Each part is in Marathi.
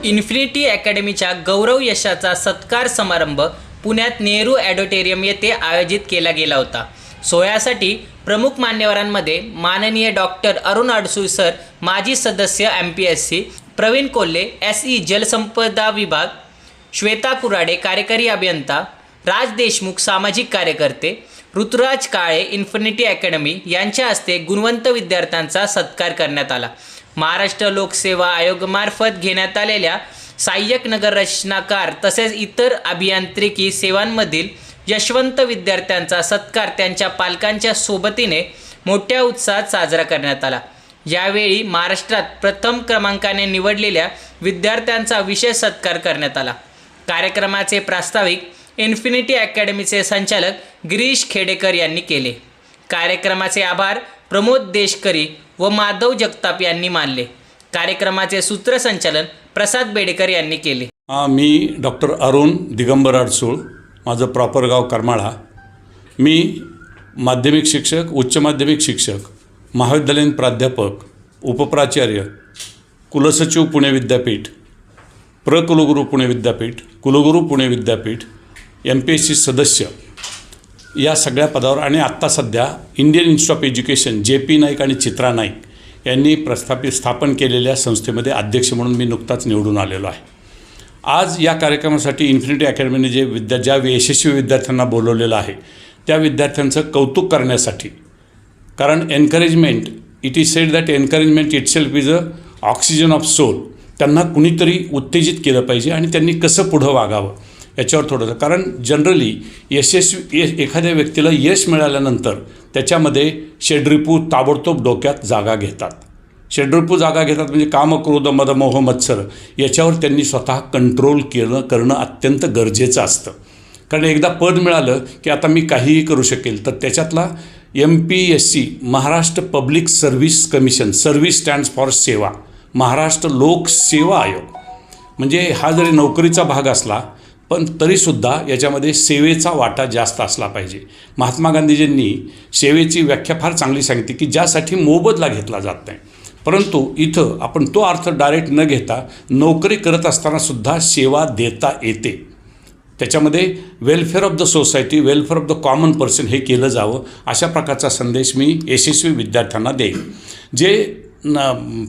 इन्फिनिटी अकॅडमीच्या गौरव यशाचा सत्कार समारंभ पुण्यात नेहरू ऑडिटोरियम येथे आयोजित केला गेला होता। सोहळ्यासाठी प्रमुख मान्यवरांमध्ये माननीय डॉक्टर अरुण अडसूळ सर, माजी सदस्य MPSC, प्रवीण कोल्हे SE जलसंपदा विभाग, श्वेता कुराडे कार्यकारी अभियंता, राज देशमुख सामाजिक कार्यकर्ते, ऋतुराज काळे इन्फिनिटी अकॅडमी यांच्या हस्ते गुणवंत विद्यार्थ्यांचा सत्कार करण्यात आला। महाराष्ट्र लोकसेवा आयोगामार्फत घेण्यात आलेल्या सहाय्यक नगर रचनाकार तसेच इतर अभियांत्रिकी सेवांमधील यशवंत विद्यार्थ्यांचा सत्कार त्यांच्या पालकांच्या सोबतीने मोठ्या उत्साहात साजरा करण्यात आला। यावेळी महाराष्ट्रात प्रथम क्रमांकाने निवडलेल्या विद्यार्थ्यांचा विशेष सत्कार करण्यात आला। कार्यक्रमाचे प्रास्ताविक इन्फिनिटी अकॅडमीचे संचालक गिरीश खेडेकर यांनी केले। कार्यक्रमाचे आभार प्रमोद देशकरी व माधव जगताप यांनी मानले। कार्यक्रमाचे सूत्रसंचालन प्रसाद बेडेकर यांनी केले। मी डॉक्टर अरुण दिगंबर अडसूळ, माझं प्रॉपर गाव करमाळा। मी माध्यमिक शिक्षक, उच्च माध्यमिक शिक्षक, महाविद्यालयीन प्राध्यापक, उपप्राचार्य, कुलसचिव पुणे विद्यापीठ, प्रकुलगुरू पुणे विद्यापीठ, कुलगुरू पुणे विद्यापीठ, MPSC सदस्य या सगळ्या पदावर आणि आत्ता सध्या Indian institute of education JP Naik आणि चित्रा नाईक यांनी स्थापन केलेल्या संस्थेमध्ये अध्यक्ष म्हणून मी नुकताच निवडून आलेलो आहे। आज या कार्यक्रमासाठी इन्फिनिटी अकॅडमीने ज्या यशस्वी विद्यार्थ्यांना बोलवलेलं आहे त्या विद्यार्थ्यांचं कौतुक करण्यासाठी, कारण encouragement, it is said that encouragement itself is a oxygen of soul. त्यांना कुणीतरी उत्तेजित केलं पाहिजे आणि त्यांनी कसं पुढं वागावं याच्यावर थोडंसं, कारण जनरली एखाद्या व्यक्तीला यश मिळाल्यानंतर त्याच्यामध्ये षड्रिपू ताबडतोब डोक्यात जागा घेतात। षड्रिपू जागा घेतात म्हणजे काम, क्रोध, मद, मोह, मत्सर याच्यावर त्यांनी स्वतः कंट्रोल करणं अत्यंत गरजेचं असतं। कारण एकदा पद मिळालं की आता मी काहीही करू शकेल, तर त्याच्यातला MPSC Maharashtra public service commission, service stands for सेवा, महाराष्ट्र लोकसेवा आयोग, म्हणजे हा जरी नोकरीचा भाग असला पण तरीसुद्धा याच्यामध्ये सेवेचा वाटा जास्त असला पाहिजे। महात्मा गांधीजींनी सेवेची व्याख्या फार चांगली सांगितली की ज्यासाठी मोबदला घेतला जात नाही, परंतु इथं आपण तो अर्थ डायरेक्ट न घेता नोकरी करत असतानासुद्धा सेवा देता येते। त्याच्यामध्ये welfare of the society, welfare of the common person हे केलं जावं, अशा प्रकारचा संदेश मी यशस्वी विद्यार्थ्यांना देईन। जे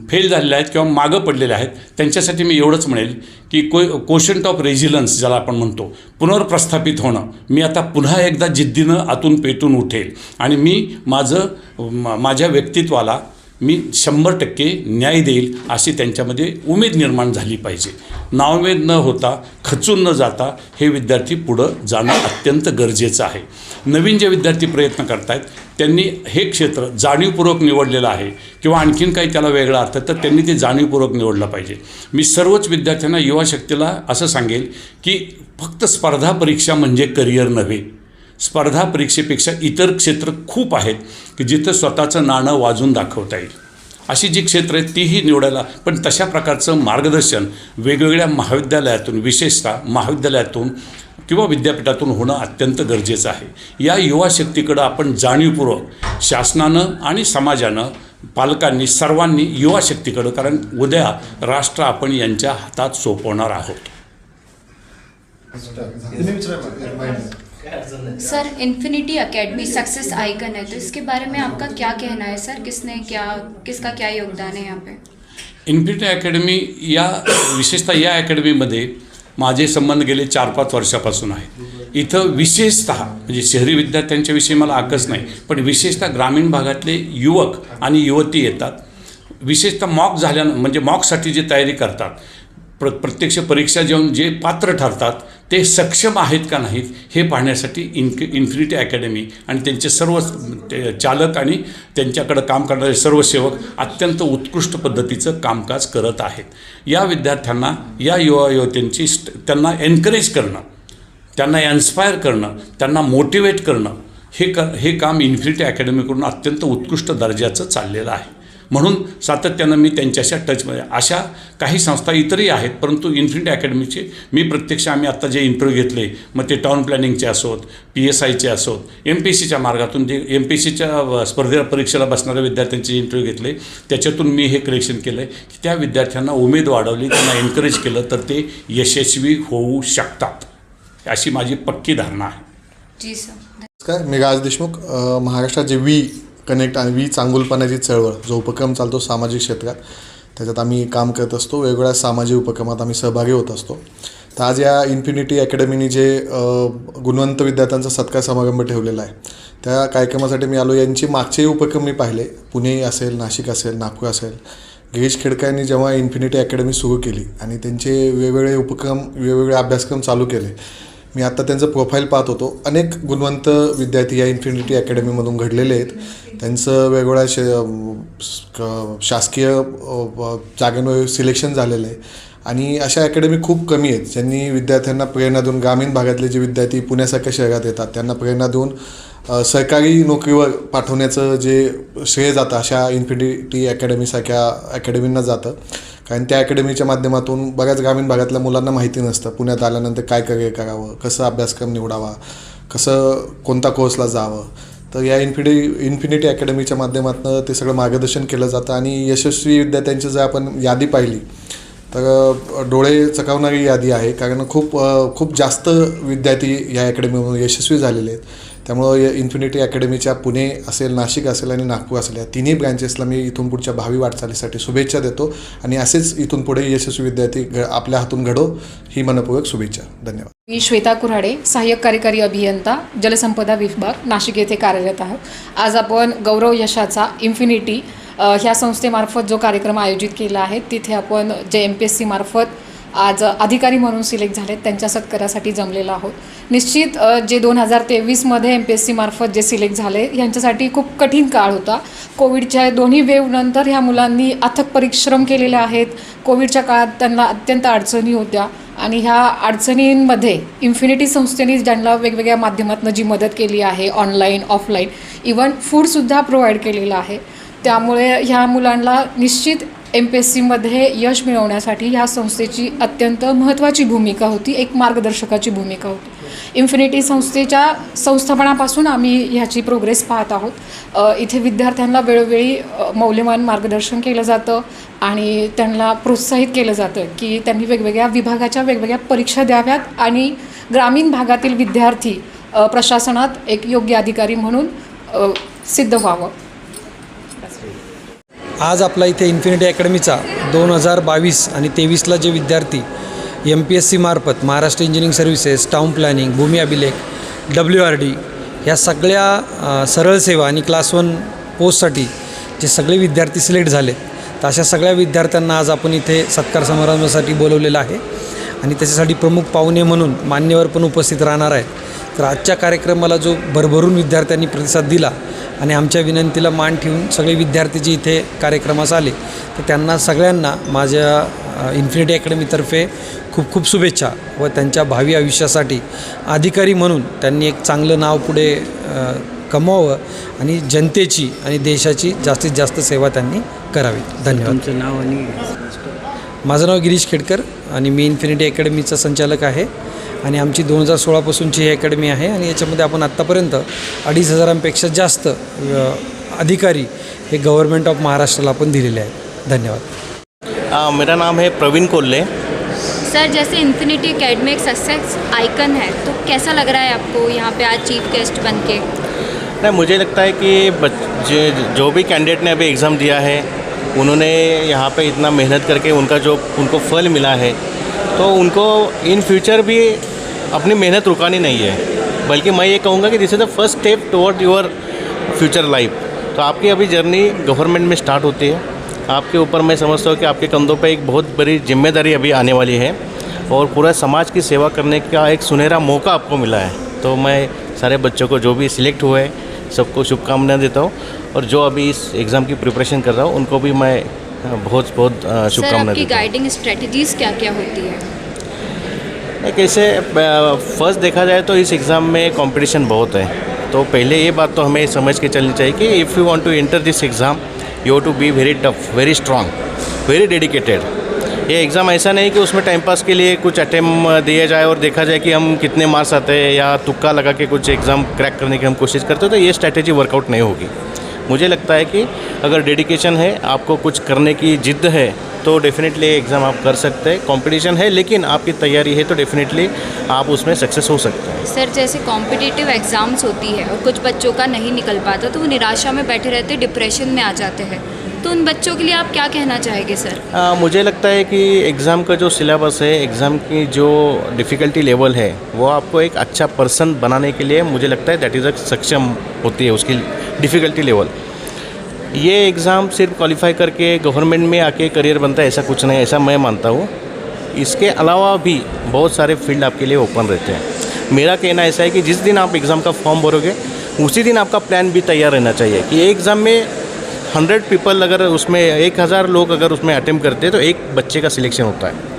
फेल झालेले आहेत किंवा मागं पडलेले आहेत त्यांच्यासाठी मी एवढंच म्हणेल की कोशंट ऑफ रेझिलन्स ज्याला आपण म्हणतो, पुनर्प्रस्थापित होणं, मी आता पुन्हा एकदा जिद्दीनं आतून पेटून उठेल आणि मी माझ्या व्यक्तित्वाला मी 100% न्याय देईल अशी त्यांच्यामध्ये उमेद निर्माण झाली पाहिजे। नाउमेद न होता, खचून न जाता हे विद्यार्थी पुढं जाणं अत्यंत गरजेचं आहे। नवीन जे विद्यार्थी प्रयत्न करत आहेत त्यांनी हे क्षेत्र जाणीवपूर्वक निवडलेलं आहे किंवा आणखीन काही त्याला वेगळा अर्थ, तर त्यांनी ते जाणीवपूर्वक निवडलं पाहिजे। मी सर्वच विद्यार्थ्यांना, युवा शक्तीला असं सांगेल की फक्त स्पर्धा परीक्षा म्हणजे करिअर नव्हे। स्पर्धा परीक्षेपेक्षा इतर क्षेत्र खूप आहेत की जिथं स्वतःचं नाणं वाजून दाखवता येईल, अशी जी क्षेत्र आहेत तीही निवडायला, पण तशा प्रकारचं मार्गदर्शन वेगवेगळ्या महाविद्यालयातून, विशेषतः महाविद्यालयातून किंवा विद्यापीठातून होणं अत्यंत गरजेचं आहे। या युवा शक्तीकडं आपण जाणीवपूर्वक शासनानं आणि समाजानं, पालकांनी, सर्वांनी युवा शक्तीकडं, कारण उद्या राष्ट्र आपण यांच्या हातात सोपवणार आहोत। Sir, infinity academy success icon है, तो इसके बारे में आपका क्या कहना है सर? किसका क्या योगदान है यहाँ पे? इन्फिनिटी अकॅडमी या विशेषतः या अकॅडमीमध्ये माझे संबंध गेले 4-5 वर्षापासून आहेत। इथं विशेषतः म्हणजे शहरी विद्यार्थ्यांच्या विषयी मला आकच नाही, पण विशेषतः ग्रामीण भागातले युवक आणि युवती येतात। विशेषतः मॉक म्हणजे मॉकसाठी जे तयारी करतात, प्रत्यक्ष परीक्षा जेवून जे पात्र ठरतात ते सक्षम आहेत का नाहीत हे पाहण्यासाठी इन्फिनिटी अकॅडमी आणि त्यांचे सर्व चालक आणि त्यांच्याकडं काम करणारे सर्व सेवक अत्यंत उत्कृष्ट पद्धतीचं कामकाज करत आहेत। या विद्यार्थ्यांना, या युवा युवतींची त्यांना एनकरेज करणं, त्यांना इन्स्पायर करणं, त्यांना मोटिवेट करणं हे काम इन्फिनिटी अकॅडमीकडून अत्यंत उत्कृष्ट दर्जाचं चाललेलं आहे। म्हणून सातत्यानं मी त्यांच्याशा टचमध्ये अशा काही संस्था इतरही आहेत, परंतु इन्फिनिटी अकॅडमीचे मी प्रत्यक्ष आम्ही आत्ता जे इंटरव्ह्यू घेतले, मग ते टाउन प्लॅनिंगचे असोत, PSIचे असोत, MPSCच्या मार्गातून जे MPSCच्या स्पर्धेला परीक्षेला बसणाऱ्या विद्यार्थ्यांचे इंटरव्ह्यू घेतले, त्याच्यातून मी हे कलेक्शन केलं आहे की त्या विद्यार्थ्यांना उमेद वाढवली, त्यांना एनकरेज केलं तर ते यशस्वी होऊ शकतात, अशी माझी पक्की धारणा आहे. जी सर. नमस्कार, मी राज देशमुख. महाराष्ट्रात जे वी कनेक्ट आणि वी चांगुलपणाची चळवळ जो उपक्रम चालतो सामाजिक क्षेत्रात, त्याच्यात आम्ही काम करत असतो. वेगवेगळ्या सामाजिक उपक्रमात आम्ही सहभागी होत असतो. तर आज या इन्फिनिटी अकॅडमीने जे गुणवंत विद्यार्थ्यांचा सत्कार समारंभ ठेवलेला आहे, त्या कार्यक्रमासाठी मी आलो. यांची मागचेही उपक्रम मी पाहिले, पुणे असेल, नाशिक असेल, नागपूर असेल. गिरीश खेडकर यांनी जेव्हा इन्फिनिटी अकॅडमी सुरू केली आणि त्यांचे वेगवेगळे उपक्रम, वेगवेगळे अभ्यासक्रम चालू केले, मी आत्ता त्यांचं प्रोफाईल पाहत होतो. अनेक गुणवंत विद्यार्थी या इन्फिनिटी अकॅडमीमधून घडलेले आहेत. त्यांचं वेगवेगळ्या शासकीय जागांवर सिलेक्शन झालेलं आहे आणि अशा अकॅडमी खूप कमी आहेत ज्यांनी विद्यार्थ्यांना प्रेरणा देऊन, ग्रामीण भागातले जे विद्यार्थी पुण्यासारख्या शहरात येतात त्यांना प्रेरणा देऊन सरकारी नोकरीवर पाठवण्याचं जे श्रेय जातं अशा इन्फिनिटी अकॅडमीसारख्या अकॅडमींना जातं. कारण त्या अकॅडमीच्या माध्यमातून बऱ्याच ग्रामीण भागातल्या मुलांना माहिती नसतं पुण्यात आल्यानंतर काय करिअर करावं, कसं अभ्यासक्रम निवडावा, कसं कोणता कोर्सला जावं. तर या इन्फिनिटी अकॅडमीच्या माध्यमातून ते सगळं मार्गदर्शन केलं जातं आणि यशस्वी विद्यार्थ्यांची जर आपण यादी पाहिली तर डोळे चकावणारी यादी आहे. कारण खूप जास्त विद्यार्थी या अकॅडमीमधून यशस्वी झालेले आहेत. त्यामुळं इन्फिनिटी अकॅडमीच्या पुणे असेल, नाशिक असेल आणि नागपूर असेल या तिन्ही ब्रँचेसला मी इथून पुढच्या भावी वाटचालीसाठी शुभेच्छा देतो आणि असेच इथून पुढे यशस्वी विद्यार्थी आपल्या हातून घडो ही मनपूर्वक शुभेच्छा. धन्यवाद. मी श्वेता कुऱ्हाडे, सहाय्यक कार्यकारी अभियंता, जलसंपदा विभाग, नाशिक येथे कार्यरत आहोत. आज आपण गौरव यशाचा इन्फिनिटी ह्या संस्थेमार्फत जो कार्यक्रम आयोजित केला आहे, तिथे आपण जे MPSC मार्फत आज अधिकारी म्हणून सिलेक्ट झालेत त्यांच्या सत्कारासाठी जमलेलो आहोत. निश्चित जे 2023मध्ये MPSC मार्फत जे सिलेक्ट झाले यांच्यासाठी खूप कठीण काळ होता. कोविडच्या दोन्ही वेव्हनंतर ह्या मुलांनी अथक परिश्रम केलेले आहेत. कोविडच्या काळात त्यांना अत्यंत अडचणी होत्या आणि ह्या अडचणींमध्ये इन्फिनिटी संस्थेने ज्यांना वेगवेगळ्या माध्यमातून जी मदत केली आहे, ऑनलाईन, ऑफलाईन, इवन फूडसुद्धा प्रोव्हाइड केलेलं आहे. त्यामुळे ह्या मुलांना निश्चित MPSCमध्ये यश मिळवण्यासाठी ह्या संस्थेची अत्यंत महत्त्वाची भूमिका होती, एक मार्गदर्शकाची भूमिका होती. इन्फिनिटी संस्थेच्या संस्थापनापासून आम्ही ह्याची प्रोग्रेस पाहत आहोत. इथे विद्यार्थ्यांना वेळोवेळी मौल्यवान मार्गदर्शन केलं जातं आणि त्यांना प्रोत्साहित केलं जातं की त्यांनी वेगवेगळ्या विभागाच्या वेगवेगळ्या परीक्षा द्याव्यात आणि ग्रामीण भागातील विद्यार्थी प्रशासनात एक योग्य अधिकारी म्हणून सिद्ध व्हावं. आज आपला इथे इन्फिनिटी अकॅडमीचा 2022 आणि 23ला जे विद्यार्थी MPSC मार्फत Maharashtra engineering services, town planning, भूमी अभिलेख, WRD ह्या सगळ्या सरळ सेवा आणि क्लास 1 पोस्टसाठी जे सगळे विद्यार्थी सिलेक्ट झाले, तर अशा सगळ्या विद्यार्थ्यांना आज आपण इथे सत्कार समारंभासाठी बोलवलेलं आहे आणि त्याच्यासाठी प्रमुख पाहुणे म्हणून मान्यवर पण उपस्थित राहणार आहेत. तर आजच्या कार्यक्रमाला जो भरभरून विद्यार्थ्यांनी प्रतिसाद दिला आणि आमच्या विनंतीला मान ठेवून सगळे विद्यार्थी जे इथे कार्यक्रमास आले, तर त्यांना सगळ्यांना माझ्या इन्फिनिटी अकॅडमीतर्फे खूप खूप शुभेच्छा व त्यांच्या भावी आयुष्यासाठी अधिकारी म्हणून त्यांनी एक चांगलं नाव पुढे कमवावं आणि जनतेची आणि देशाची जास्तीत जास्त सेवा त्यांनी करावी. धन्यवाद. तुमचं नाव आणि माझं नाव गिरीश खेडकर आणि मी इन्फिनिटी अकॅडमीचा संचालक आहे आणि आमची 2016पासूनची ही अकॅडमी आहे आणि याच्यामध्ये आपण आत्तापर्यंत 2,500पेक्षा जास्त अधिकारी हे गव्हर्नमेंट ऑफ महाराष्ट्राला आपण दिलेले आहेत. धन्यवाद. मेरा नाम है प्रवीण कोल्ले. सर, जैसे इन्फिनिटी अकेडमी एक सक्सेस आइकन है, तो कैसा लग रहा है आपको यहाँ पे आज चीफ गेस्ट बन के? नहीं, मुझे लगता है कि जो भी कैंडिडेट ने अभी एग्ज़ाम दिया है उन्होंने यहाँ पे इतना मेहनत करके उनको फल मिला है, तो उनको इन फ्यूचर भी अपनी मेहनत रुकानी नहीं है, बल्कि मैं ये कहूँगा कि this is the first step toward your future life. तो आपकी अभी जर्नी गवर्नमेंट में स्टार्ट होती है. आपके ऊपर मैं समझता हूँ कि आपके कंधों पे एक बहुत बड़ी जिम्मेदारी अभी आने वाली है और पूरा समाज की सेवा करने का एक सुनहरा मौका आपको मिला है. तो मैं सारे बच्चों को जो भी सिलेक्ट हुए हैं सबको शुभकामनाएं देता हूँ और जो अभी इस एग्ज़ाम की प्रिपरेशन कर रहा हूँ उनको भी मैं बहुत शुभकामनाएं देता हूँ. आपकी गाइडिंग स्ट्रेटजीज़ क्या क्या होती है? कैसे फर्स्ट देखा जाए तो इस एग्ज़ाम में कंपटीशन बहुत है, तो पहले ये बात तो हमें समझ के चलनी चाहिए कि if you want to enter this exam you have to be very tough, very strong, very dedicated. ये एग्ज़ाम ऐसा नहीं कि उसमें टाइम पास के लिए कुछ अटेम्प्ट दिया जाए और देखा जाए कि हम कितने मार्क्स आते हैं या तुक्का लगा के कुछ एग्ज़ाम क्रैक करने की हम कोशिश करते हो, तो ये स्ट्रैटेजी वर्कआउट नहीं होगी। मुझे लगता है कि अगर डेडिकेशन है, आपको कुछ करने की जिद्द है, तो डेफिनेटली एग्ज़ाम आप कर सकते हैं। कंपटीशन है लेकिन आपकी तैयारी है तो डेफिनेटली आप उसमें सक्सेस हो सकते हैं। सर जैसे कॉम्पिटिटिव एग्ज़ाम्स होती है और कुछ बच्चों का नहीं निकल पाता तो वो निराशा में बैठे रहते, डिप्रेशन में आ जाते हैं, तो उन बच्चों के लिए आप क्या कहना चाहेंगे सर? मुझे लगता है कि एग्ज़ाम का जो सिलेबस है, एग्ज़ाम की जो डिफ़िकल्टी लेवल है, वो आपको एक अच्छा पर्सन बनाने के लिए मुझे लगता है दैट इज़ अ सक्षम होती है उसकी डिफ़िकल्टी लेवल। ये एग्ज़ाम सिर्फ क्वालिफाई करके गवर्नमेंट में आके करियर बनता है ऐसा कुछ नहीं, ऐसा मैं मानता हूँ। इसके अलावा भी बहुत सारे फील्ड आपके लिए ओपन रहते हैं। मेरा कहना ऐसा है कि जिस दिन आप एग्ज़ाम का फॉर्म भरोगे उसी दिन आपका प्लान भी तैयार रहना चाहिए कि एग्ज़ाम में 100 पीपल अगर उसमें 1000 लोग अगर उसमें अटेम्प्ट करते हैं तो एक बच्चे का सिलेक्शन होता है।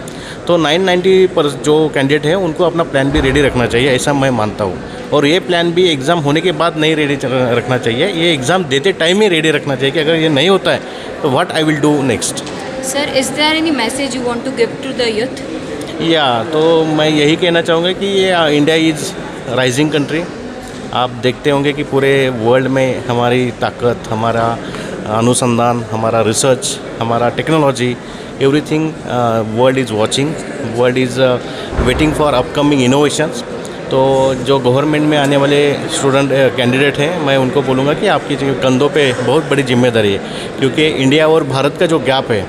तो 990 पर जो कैंडिडेट है उनको अपना प्लान भी रेडी रखना चाहिए, ऐसा मैं मानता हूँ। और ये प्लान भी एग्ज़ाम होने के बाद नहीं रेडी रखना चाहिए, ये एग्ज़ाम देते टाइम ही रेडी रखना चाहिए कि अगर ये नहीं होता है तो what I will do next. Sir is there any message you want to give to the youth? तो मैं यही कहना चाहूँगा कि ये इंडिया इज़ राइजिंग कंट्री। आप देखते होंगे कि पूरे वर्ल्ड में हमारी ताकत, हमारा अनुसंधान, हमारा रिसर्च, हमारा technology, everything world is watching, world is waiting for upcoming innovations. तो जो गवर्नमेंट में आने वाले स्टूडेंट कैंडिडेट हैं, मैं उनको बोलूँगा कि आपकी कंधों पे बहुत बड़ी जिम्मेदारी है, क्योंकि इंडिया और भारत का जो गैप है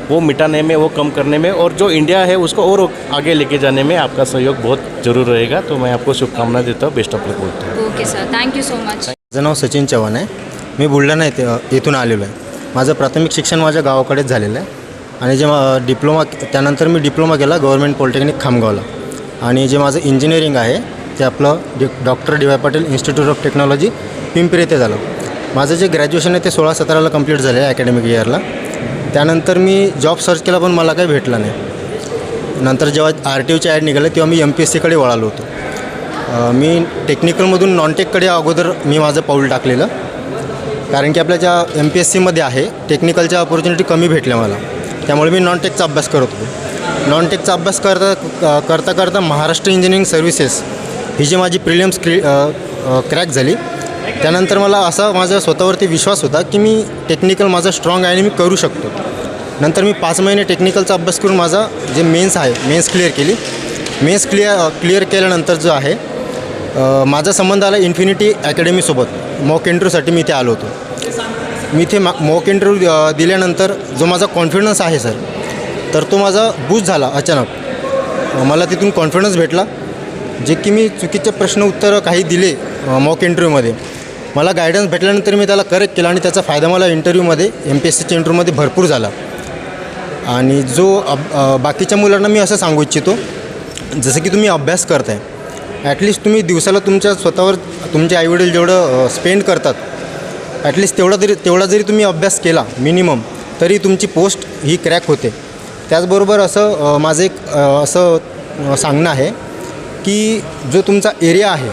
वो मिटाने में, वो कम करने में, और जो इंडिया है उसको और आगे लेके जाने में आपका सहयोग बहुत ज़रूर रहेगा। तो मैं आपको शुभकामना देता हूँ, बेस्ट ऑफ लक बोलता हूँ। Okay sir, thank you so much. माझं नाव सचिन चव्हाण आहे. मी बुलढाणा येथून आलेलो आहे. माझं प्राथमिक शिक्षण माझ्या गावाकडेच झालेलं आहे आणि जे डिप्लोमा, त्यानंतर मी डिप्लोमा केला गव्हर्मेंट पॉलिटेक्निक खामगावला. आणि जे माझं इंजिनिअरिंग आहे ते आपलं doctor D Y Patil institute of technology Pimpri येथे झालं. माझं जे ग्रॅज्युएशन आहे ते 16-17ला कंप्लीट झालं आहे ॲकॅडमिक इयरला. त्यानंतर मी जॉब सर्च केला पण मला काही भेटला नाही. नंतर जेव्हा RTOची ॲड निघाली तेव्हा मी MPSCकडे वळालो होतो. मी टेक्निकलमधून नॉनटेककडे अगोदर मी माझं पाऊल टाकलेलं, कारण की आपल्या ज्या MPSCमध्ये आहे टेक्निकलच्या ऑपॉर्च्युनिटी कमी भेटल्या मला, त्यामुळे मी नॉनटेकचा अभ्यास करत होतो. नॉनटेकचा अभ्यास करता करता महाराष्ट्र इंजिनिअरिंग सर्व्हिसेस ही जी माझी प्रिलिम्स क्रॅक झाली, त्यानंतर मला असा माझा स्वतःवरती विश्वास होता की मी टेक्निकल माझा स्ट्रॉंग आहे आणि मी करू शकतो. नंतर मी 5 महिने टेक्निकलचा अभ्यास करून माझा जे मेन्स आहे मेन्स क्लिअर केली. मेन्स क्लिअर केल्यानंतर जो आहे माझा संबंध आला इन्फिनिटी अकॅडमीसोबत. मॉक इंटरव्ह्यूसाठी मी इथे आलो होतो. मी इथे मॉक इंटरव्ह्यू दिल्यानंतर जो माझा कॉन्फिडन्स आहे सर, तर तो माझा बूस्ट झाला अचानक. मला तिथून कॉन्फिडन्स भेटला, जे की मी चुकीचे प्रश्न उत्तरं काही दिले मॉक इंटरव्ह्यूमध्ये, मला गायडन्स भेटल्यानंतर मी त्याला करेक्ट केला आणि त्याचा फायदा मला इंटरव्ह्यूमध्ये MPSCच्या इंटरव्ह्यूमध्ये भरपूर झाला. आणि जो बाकीच्या मुलांना मी असं सांगू इच्छितो, जसं की तुम्ही अभ्यास करताय, ॲटलिस्ट तुम्ही दिवसाला तुमच्या स्वतःवर तुमचे आईवडील जेवढं स्पेंड करतात, ॲटलिस्ट तेवढा जरी तुम्ही अभ्यास केला मिनिमम, तरी तुमची पोस्ट ही क्रॅक होते. त्याचबरोबर असं माझं एक असं सांगणं आहे की जो तुमचा एरिया आहे,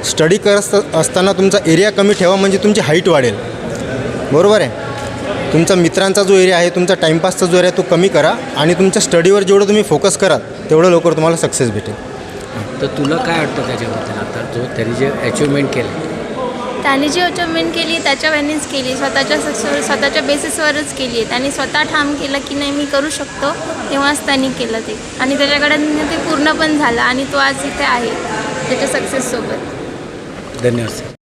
स्टडी करत असताना तुमचा एरिया कमी ठेवा, म्हणजे तुमची हाईट वाढेल. बरोबर आहे. तुमचा मित्रांचा जो एरिया आहे, तुमचा टाईमपासचा जो एरिया तो कमी करा आणि तुमच्या स्टडीवर जेवढं तुम्ही फोकस कराल तेवढं लवकर तुम्हाला सक्सेस भेटेल. तर तुला काय वाटतं त्याच्याबद्दल? आता जो त्यांनी जे अचिव्हमेंट केलं, त्याने जी अचिव्हमेंट केली त्याच्यावरच केली, स्वतःच्या बेसिसवरच केली आहे. त्यांनी स्वतः ठाम केलं की नाही मी करू शकतो, तेव्हाच त्यांनी केलं ते, आणि त्याच्याकडे ते पूर्ण पण झालं आणि तो आज इथे आहे त्याच्या सक्सेससोबत. धन्यवाद सर.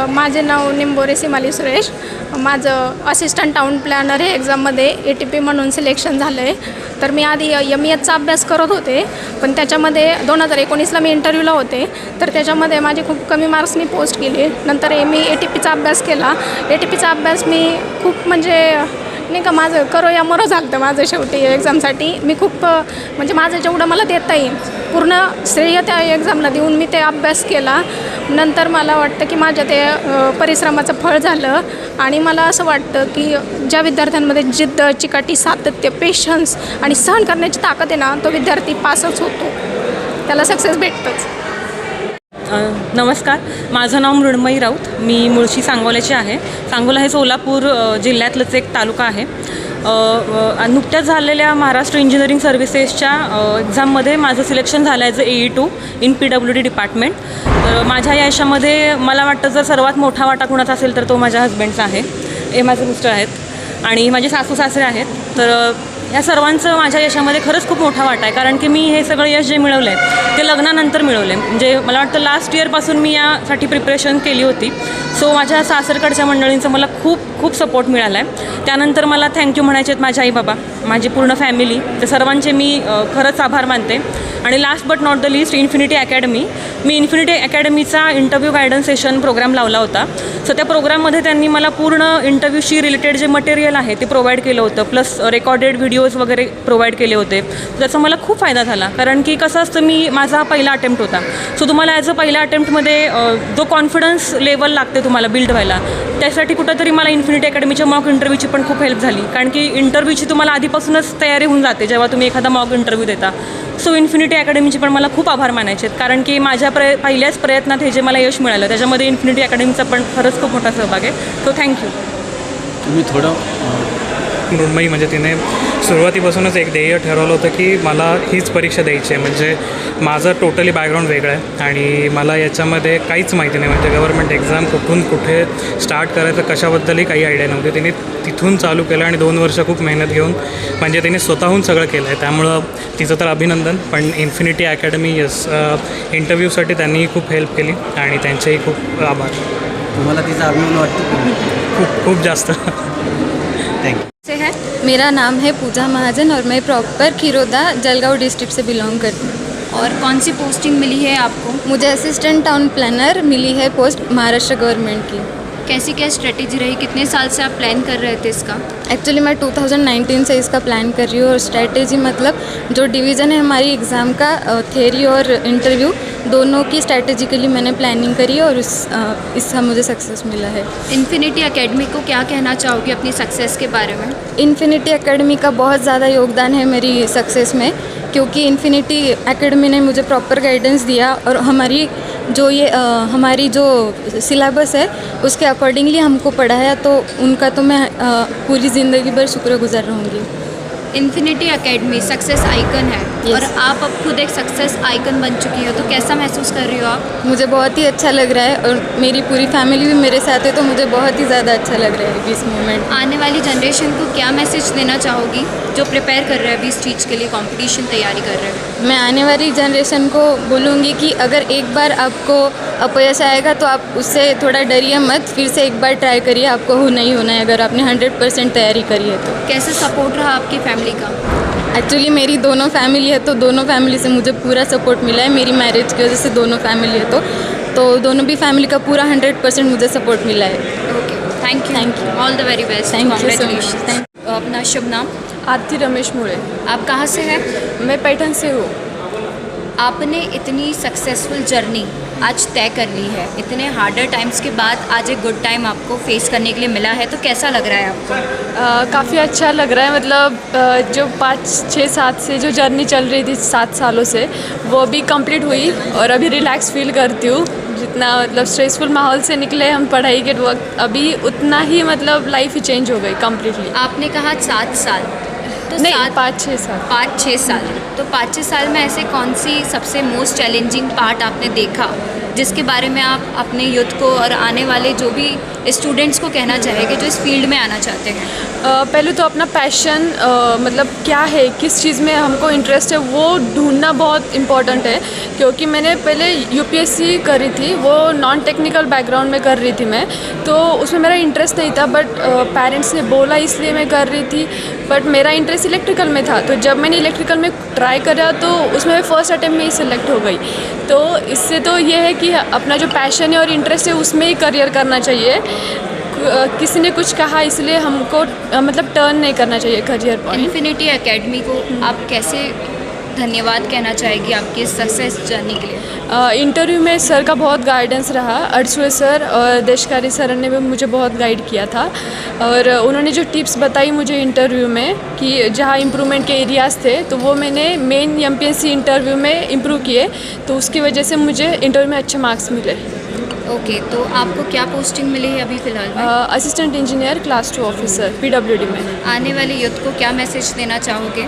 माझे नाव निंबोरे सिमाली सुरेश. माझं असिस्टंट टाऊन प्लॅनर हे एक्झाममध्ये ATP म्हणून सिलेक्शन झालं आहे. तर मी आधी MEHचा अभ्यास करत होते, पण त्याच्यामध्ये 2019ला मी इंटरव्ह्यूला होते, तर त्याच्यामध्ये माझे खूप कमी मार्क्स मी पोस्ट केले. नंतर मी ATPचा अभ्यास केला. ATPचा अभ्यास मी खूप म्हणजे नाही का माझं करो या मरो झालं होतं माझं शेवटी एक्झामसाठी. मी खूप म्हणजे माझं जेवढं मला देता येईल पूर्ण श्रेय त्या एक्झामला देऊन मी ते अभ्यास केला. नंतर मला वाटतं की माझ्या ते परिश्रमाचं फळ झालं, आणि मला असं वाटतं की ज्या विद्यार्थ्यांमध्ये जिद्द, चिकाटी, सातत्य, पेशन्स आणि सहन करण्याची ताकद आहे ना, तो विद्यार्थी पासच होतो, त्याला सक्सेस भेटतंच. नमस्कार, माझं नाव मृण्मयी राऊत. मी मुळशी सांगोल्याची आहे. सांगोला हे सोलापूर जिल्ह्यातलंच एक तालुका आहे. नुकत्याच झालेल्या महाराष्ट्र इंजिनिअरिंग सर्व्हिसेसच्या एक्झाममध्ये माझं सिलेक्शन झालं as AE2 in PWD department. तर माझ्या यशामध्ये मला वाटतं जर सर्वात मोठा वाटा कुणाचा असेल तर तो माझ्या हजबंडचा आहे. हे माझे मिस्टर आहेत आणि माझे सासू सासरे आहेत. तर या सर्वांचं माझ्या यशामध्ये खरंच खूप मोठा वाटा आहे, कारण की मी हे सगळं यश जे मिळवलं आहे ते लग्नानंतर मिळवलं आहे. म्हणजे मला वाटतं लास्ट इयरपासून मी यासाठी प्रिपरेशन केली होती. सो माझ्या सासरकडच्या मंडळींचा मला खूप सपोर्ट मिळाला आहे. त्यानंतर मला थँक्यू म्हणायचे आहेत माझे आई बाबा, माझी पूर्ण फॅमिली, त्या सर्वांचे मी खरंच आभार मानते. आणि last but not the least infinity academy. मी इन्फिनिटी अकॅडमीचा इंटरव्ह्यू गायडन्स सेशन प्रोग्राम लावला होता. सो त्या प्रोग्राममध्ये त्यांनी मला पूर्ण इंटरव्ह्यूशी रिलेटेड जे मटेरियल आहे ते प्रोव्हाइड केलं होतं, प्लस रेकॉर्डेड व्हिडिओज वगैरे प्रोव्हाइड केले होते. त्याचा मला खूप फायदा झाला, कारण की कसं असतं, माझा पहिला अटेम्प्ट होता. सो तुम्हाला ॲज अ पहिल्या अटेम्प्टमध्ये जो कॉन्फिडन्स लेवल लागते तुम्हाला बिल्ड व्हायला, त्यासाठी कुठंतरी मला इन्फिनिटी अकॅडमीच्या मॉक इंटरव्ह्यूची पण खूप हेल्प झाली, कारण की इंटरव्ह्यूची तुम्हाला आधीपासूनच तयारी होऊन जाते जेव्हा तुम्ही एखादा मॉक इंटरव्ह्यू देता. सो इन्फिनिटी अकॅडमीची पण मला खूप आभार मानायचे आहेत, कारण की माझ्या पहिल्याच प्रयत्नात हे जे मला यश मिळालं त्याच्यामध्ये इन्फिनिटी अकॅडमीचा पण खरंच खूप मोठा सहभाग आहे. So thank you. तुम्ही थोडं मृण्मयी म्हणजे तिने सुरुवातीपासूनच एक ध्येय ठरवलं होतं की मला हीच परीक्षा द्यायची आहे. म्हणजे माझं टोटली बॅकग्राऊंड वेगळं आहे आणि मला याच्यामध्ये काहीच माहिती नाही. म्हणजे गव्हर्मेंट एक्झाम कुठून कुठे स्टार्ट करायचं कशाबद्दलही काही आयडिया नव्हती. तिने तिथून चालू केलं आणि 2 वर्ष खूप मेहनत घेऊन म्हणजे तिने स्वतःहून सगळं केलं आहे. त्यामुळं तिचं तर अभिनंदन. पण इन्फिनिटी अकॅडमी इंटरव्ह्यूसाठी त्यांनी खूप हेल्प केली आणि त्यांचेही खूप आभार. तुम्हाला तिचा अभिमान वाटतो? खूप जास्त. थँक्यू. से है, मेरा नाम है पूजा महाजन और मैं प्रॉपर खीरोदा जलगांव डिस्ट्रिक्ट से बिलोंग करती हूँ. और कौन सी पोस्टिंग मिली है आपको? मुझे असिस्टेंट टाउन प्लानर मिली है पोस्ट महाराष्ट्र गवर्नमेंट की. कैसी क्या स्ट्रेटेजी रही? कितने साल से आप प्लान कर रहे थे इसका? एक्चुअली मैं 2019 से इसका प्लान कर रही हूँ. और स्ट्रेटेजी मतलब जो डिवीज़न है हमारी एग्ज़ाम का, थ्योरी और इंटरव्यू दोनों की स्ट्रेटेजिकली मैंने प्लानिंग करी और इसका मुझे सक्सेस मिला है. इन्फिनिटी अकेडमी को क्या कहना चाहोगी अपनी सक्सेस के बारे में? इन्फिनिटी अकेडमी का बहुत ज़्यादा योगदान है मेरी सक्सेस में, क्योंकि इन्फिनिटी अकेडमी ने मुझे प्रॉपर गाइडेंस दिया और हमारी जो सिलेबस है उसके अकॉर्डिंगली हमको पढ़ाया. तो उनका तो मैं पूरी ज़िंदगी भर शुक्रगुजार रहूँगी. इन्फिनिटी अकेडमी सक्सेस आइकन है. Yes. और आप अब खुद एक सक्सेस आइकन बन चुकी हो, तो कैसा महसूस कर रही हो आप? मुझे बहुत ही अच्छा लग रहा है और मेरी पूरी फैमिली भी मेरे साथ है, तो मुझे बहुत ही ज़्यादा अच्छा लग रहा है इस मोमेंट. आने वाली जनरेशन को क्या मैसेज देना चाहोगी जो प्रिपेयर कर रहे हैं अभी इस चीज़ के लिए, कंपटीशन तैयारी कर रहे हैं? मैं आने वाली जनरेशन को बोलूँगी कि अगर एक बार आपको अपयश आएगा तो आप उससे थोड़ा डरिए मत, फिर से एक बार ट्राई करिए. आपको होना ही होना है अगर आपने 100% तैयारी करी है तो. कैसे सपोर्ट रहा आपकी फैमिली का? एक्चुअली मेरी दोनों फैमिली है, तो दोनों फैमिली से मुझे पूरा सपोर्ट मिला है. मेरी मैरिज की वजह से दोनों फैमिली है, तो दोनों भी फैमिली का पूरा 100% मुझे सपोर्ट मिला है. Okay, thank you. All the very best. Thank you so much. Congratulations. अपना शुभ नाम? आरती रमेश मुळे. आप कहाँ से हैं? मैं पैठण से हूँ. आपने इतनी सक्सेसफुल जर्नी आज तय कर ली है, इतने हार्डर टाइम्स के बाद आज एक गुड टाइम आपको फेस करने के लिए मिला है, तो कैसा लग रहा है आपको? काफ़ी अच्छा लग रहा है. मतलब जो 5, 6, 7 से जो जर्नी चल रही थी 7 सालों से, वो अभी कंप्लीट हुई और अभी रिलैक्स फील करती हूँ. जितना मतलब स्ट्रेसफुल माहौल से निकले हम पढ़ाई के वक्त, अभी उतना ही मतलब लाइफ ही चेंज हो गई कम्प्लीटली. आपने कहा 7 साल, तो नहीं 5-6 साल. 5-6 साल. तो 5-6 साल में ऐसे कौन सी सबसे मोस्ट चैलेंजिंग पार्ट आपने देखा जिसके बारे में आप अपने यूथ को और आने वाले जो भी स्टूडेंट्स को कहना चाहेंगे जो इस फील्ड में आना चाहते हैं? पहले तो अपना पैशन मतलब क्या है, किस चीज़ में हमको इंटरेस्ट है, वो ढूंढना बहुत इम्पॉर्टेंट है. क्योंकि मैंने पहले UPSC करी थी, वो नॉन टेक्निकल बैकग्राउंड में कर रही थी मैं, तो उसमें मेरा इंटरेस्ट नहीं था. बट पेरेंट्स ने बोला इसलिए मैं कर रही थी. बट मेरा इंटरेस्ट इलेक्ट्रिकल में था, तो जब मैंने इलेक्ट्रिकल में ट्राई करा तो उसमें फर्स्ट अटेम्प्ट में ही सिलेक्ट हो गई. तो इससे तो ये है कि अपना जो पैशन है और इंटरेस्ट है उसमें ही करियर करना चाहिए. किसी ने कुछ कहा इसलिए हमको मतलब टर्न नहीं करना चाहिए करियर पर. इन्फिनिटी अकेडमी को आप कैसे धन्यवाद कहना चाहेगी आपकी सक्सेस जर्नी के लिए? इंटरव्यू में सर का बहुत गाइडेंस रहा। अड़सुए सर और देशकारी सर ने भी मुझे बहुत गाइड किया था और उन्होंने जो टिप्स बताई मुझे इंटरव्यू में कि जहाँ इम्प्रूवमेंट के एरियाज़ थे तो वो मैंने मेन एमपीएससी इंटरव्यू में इम्प्रूव किए, तो उसकी वजह से मुझे इंटरव्यू में अच्छे मार्क्स मिले। ओके, तो आपको क्या पोस्टिंग मिली है अभी फ़िलहाल में? Assistant engineer class 2 officer PWD में। आने वाले यूथ को क्या मैसेज देना चाहोगे?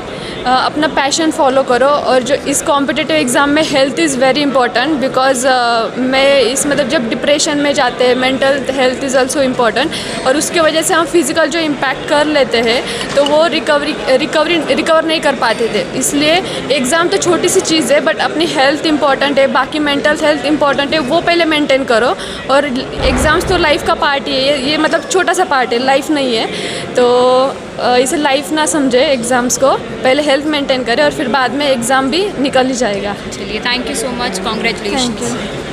अपना पैशन फॉलो करो और जो इस कॉम्पिटिटिव एग्ज़ाम में health is very important because मैं इस मतलब जब डिप्रेशन में जाते हैं mental health is also important और उसके वजह से हम फिज़िकल जो इम्पैक्ट कर लेते हैं तो वो रिकवर नहीं कर पाते थे। इसलिए एग्ज़ाम तो छोटी सी चीज़ है बट अपनी हेल्थ इंपॉर्टेंट है, बाकी मेंटल हेल्थ इंपॉर्टेंट है, वो पहले मेंटेन करो। और एग्ज़ाम्स तो लाइफ का पार्ट ही है, ये मतलब छोटा सा पार्ट है, लाइफ नहीं है, तो इसे लाइफ ना समझे एग्ज़ाम्स को, पहले हेल्थ मेंटेन करें और फिर बाद में एग्ज़ाम भी निकल ही जाएगा। चलिए, thank you so much, congratulation. Thank you.